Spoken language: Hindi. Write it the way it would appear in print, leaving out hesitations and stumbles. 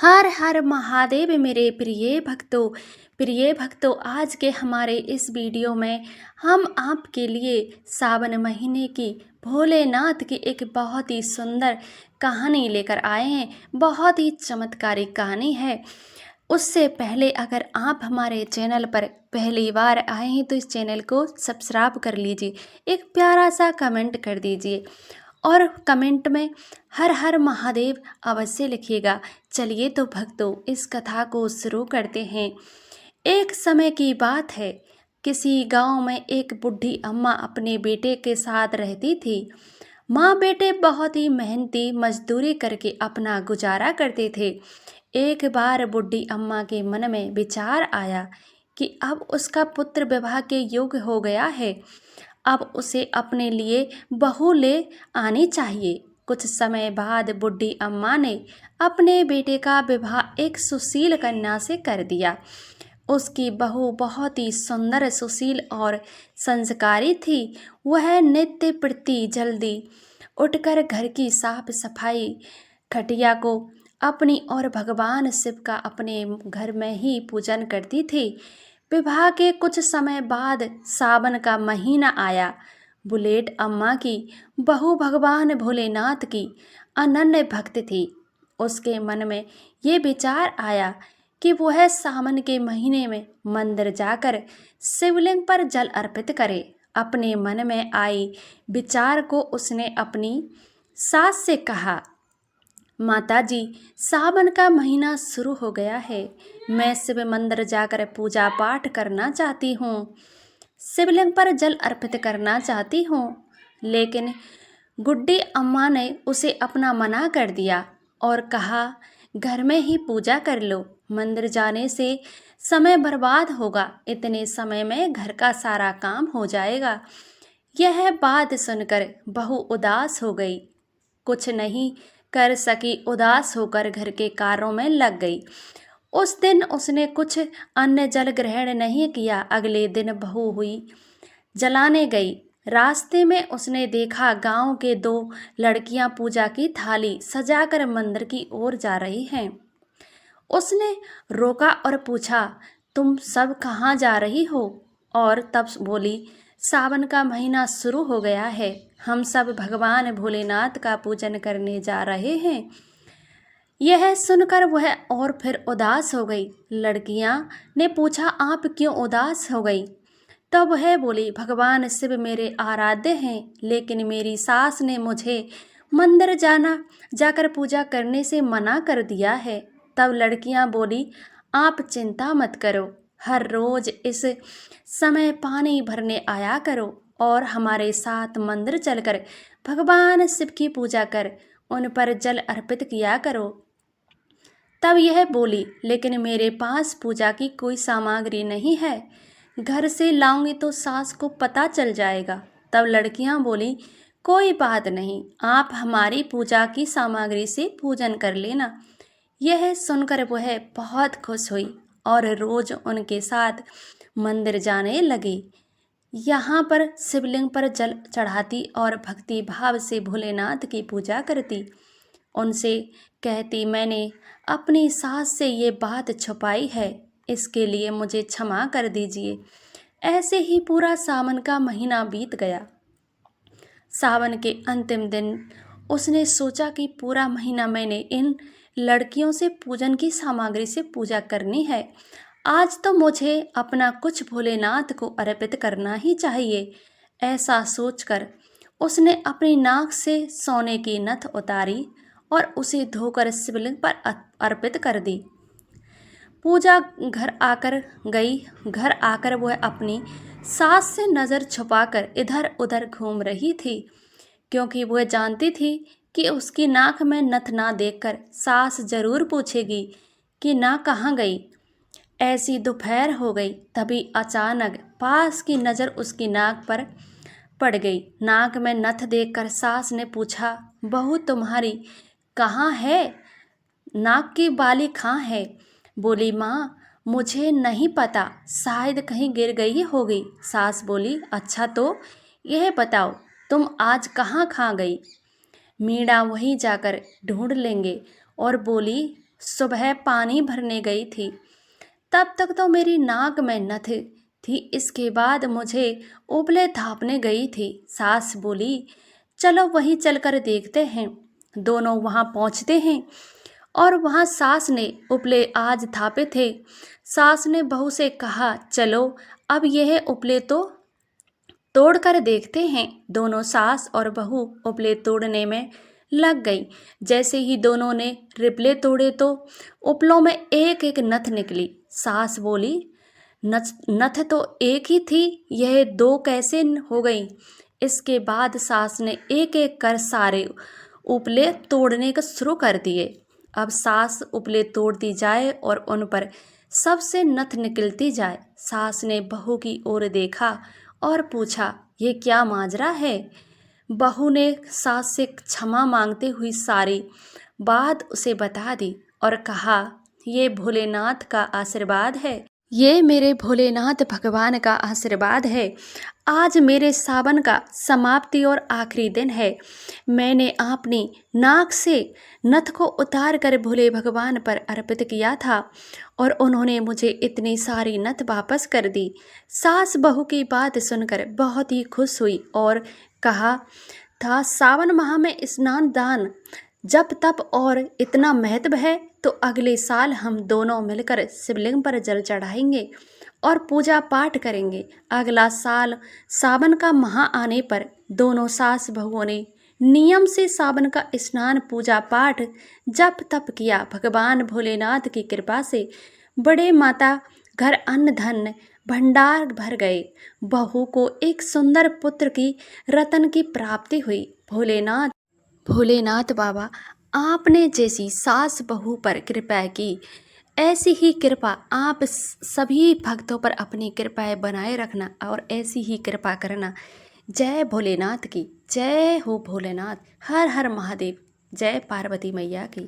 हर हर महादेव मेरे प्रिय भक्तों आज के हमारे इस वीडियो में हम आपके लिए सावन महीने की भोलेनाथ की एक बहुत ही सुंदर कहानी लेकर आए हैं। बहुत ही चमत्कारिक कहानी है। उससे पहले अगर आप हमारे चैनल पर पहली बार आए हैं तो इस चैनल को सब्सक्राइब कर लीजिए, एक प्यारा सा कमेंट कर दीजिए और कमेंट में हर हर महादेव अवश्य लिखिएगा। चलिए तो भक्तों इस कथा को शुरू करते हैं। एक समय की बात है, किसी गांव में एक बुढ़ी अम्मा अपने बेटे के साथ रहती थी। माँ बेटे बहुत ही मेहनती मजदूरी करके अपना गुजारा करते थे। एक बार बुढ़ी अम्मा के मन में विचार आया कि अब उसका पुत्र विवाह के योग्य हो गया है, अब उसे अपने लिए बहू ले आनी चाहिए। कुछ समय बाद बुढ़ी अम्मा ने अपने बेटे का विवाह एक सुशील कन्या से कर दिया। उसकी बहू बहुत ही सुंदर, सुशील और संस्कारी थी। वह नित्य प्रति जल्दी उठकर घर की साफ सफाई, खटिया को अपनी और भगवान शिव का अपने घर में ही पूजन करती थी। विवाह के कुछ समय बाद सावन का महीना आया। बुलेट अम्मा की बहू भगवान भोलेनाथ की अनन्य भक्त थी। उसके मन में ये विचार आया कि वह सावन के महीने में मंदिर जाकर शिवलिंग पर जल अर्पित करे। अपने मन में आई विचार को उसने अपनी सास से कहा, माताजी, सावन का महीना शुरू हो गया है। मैं शिव मंदिर जाकर पूजा पाठ करना चाहती हूँ, शिवलिंग पर जल अर्पित करना चाहती हूँ। लेकिन गुड्डी अम्मा ने उसे अपना मना कर दिया और कहा, घर में ही पूजा कर लो, मंदिर जाने से समय बर्बाद होगा, इतने समय में घर का सारा काम हो जाएगा। यह बात सुनकर बहू उदास हो गई, कुछ नहीं कर सकी, उदास होकर घर के कार्यों में लग गई। उस दिन उसने कुछ अन्न जल ग्रहण नहीं किया। अगले दिन बहू हुई जलाने गई। रास्ते में उसने देखा गांव के दो लड़कियां पूजा की थाली सजाकर मंदिर की ओर जा रही हैं। उसने रोका और पूछा, तुम सब कहाँ जा रही हो? और तब बोली, सावन का महीना शुरू हो गया है, हम सब भगवान भोलेनाथ का पूजन करने जा रहे हैं। यह सुनकर वह और फिर उदास हो गई। लड़कियां ने पूछा, आप क्यों उदास हो गई? तब वह बोली, भगवान शिव मेरे आराध्य हैं, लेकिन मेरी सास ने मुझे मंदिर जाकर पूजा करने से मना कर दिया है। तब लड़कियां बोली, आप चिंता मत करो, हर रोज इस समय पानी भरने आया करो और हमारे साथ मंदिर चलकर भगवान शिव की पूजा कर उन पर जल अर्पित किया करो। तब यह बोली, लेकिन मेरे पास पूजा की कोई सामग्री नहीं है, घर से लाऊंगी तो सास को पता चल जाएगा। तब लड़कियां बोली, कोई बात नहीं, आप हमारी पूजा की सामग्री से पूजन कर लेना। यह सुनकर वह बहुत खुश हुई और रोज उनके साथ मंदिर जाने लगी। यहाँ पर शिवलिंग पर जल चढ़ाती और भक्ति भाव से भोलेनाथ की पूजा करती। उनसे कहती, मैंने अपनी सास से ये बात छुपाई है, इसके लिए मुझे क्षमा कर दीजिए। ऐसे ही पूरा सावन का महीना बीत गया। सावन के अंतिम दिन उसने सोचा कि पूरा महीना मैंने इन लड़कियों से पूजन की सामग्री से पूजा करनी है, आज तो मुझे अपना कुछ भोलेनाथ को अर्पित करना ही चाहिए। ऐसा सोचकर उसने अपनी नाक से सोने की नथ उतारी और उसे धोकर शिवलिंग पर अर्पित कर दी। पूजा घर आकर वह अपनी सास से नज़र छुपाकर इधर उधर घूम रही थी, क्योंकि वह जानती थी कि उसकी नाक में नथ ना देखकर सास जरूर पूछेगी कि नाक कहाँ गई। ऐसी दोपहर हो गई, तभी अचानक पास की नज़र उसकी नाक पर पड़ गई। नाक में नथ देखकर सास ने पूछा, बहू तुम्हारी कहाँ है, नाक की बाली कहाँ है? बोली, माँ मुझे नहीं पता, शायद कहीं गिर गई होगी। सास बोली, अच्छा तो यह बताओ तुम आज कहाँ गई? मीणा वहीं जाकर ढूंढ लेंगे। और बोली, सुबह पानी भरने गई थी, तब तक तो मेरी नाक में नथ थी। इसके बाद मुझे उबले थापने गई थी। सास बोली, चलो वहीं चलकर देखते हैं। दोनों वहां पहुंचते हैं और वहां सास ने उपले आज थापे थे। सास ने बहू से कहा, चलो अब यह उपले तो तोड़ कर देखते हैं। दोनों सास और बहू उपले तोड़ने में लग गई। जैसे ही दोनों ने रिपले तोड़े तो उपलों में एक एक नथ निकली। सास बोली, नथ तो एक ही थी, यह दो कैसे हो गई? इसके बाद सास ने एक एक कर सारे उपले तोड़ने का शुरू कर दिए। अब सास उपले तोड़ती जाए और उन पर सबसे नथ निकलती जाए। सास ने बहू की ओर देखा और पूछा, ये क्या माजरा है? बहू ने सास से क्षमा मांगते हुई सारी बात उसे बता दी और कहा, ये भोलेनाथ का आशीर्वाद है। ये मेरे भोलेनाथ भगवान का आशीर्वाद है। आज मेरे सावन का समाप्ति और आखिरी दिन है। मैंने अपनी नाक से नथ को उतार कर भोले भगवान पर अर्पित किया था और उन्होंने मुझे इतनी सारी नथ वापस कर दी। सास बहू की बात सुनकर बहुत ही खुश हुई और कहा था, सावन माह में स्नान दान जप तप और इतना महत्व है तो अगले साल हम दोनों मिलकर शिवलिंग पर जल चढ़ाएंगे और पूजा पाठ करेंगे। अगला साल सावन का माह आने पर दोनों सास बहुओं ने नियम से सावन का स्नान पूजा पाठ जप तप किया। भगवान भोलेनाथ की कृपा से बड़े माता घर अन्न धन भंडार भर गए। बहू को एक सुंदर पुत्र की रतन की प्राप्ति हुई। भोलेनाथ बाबा, आपने जैसी सास बहू पर कृपा की, ऐसी ही कृपा आप सभी भक्तों पर अपनी कृपाएं बनाए रखना और ऐसी ही कृपा करना। जय भोलेनाथ की जय हो। भोलेनाथ हर हर महादेव। जय पार्वती मैया की।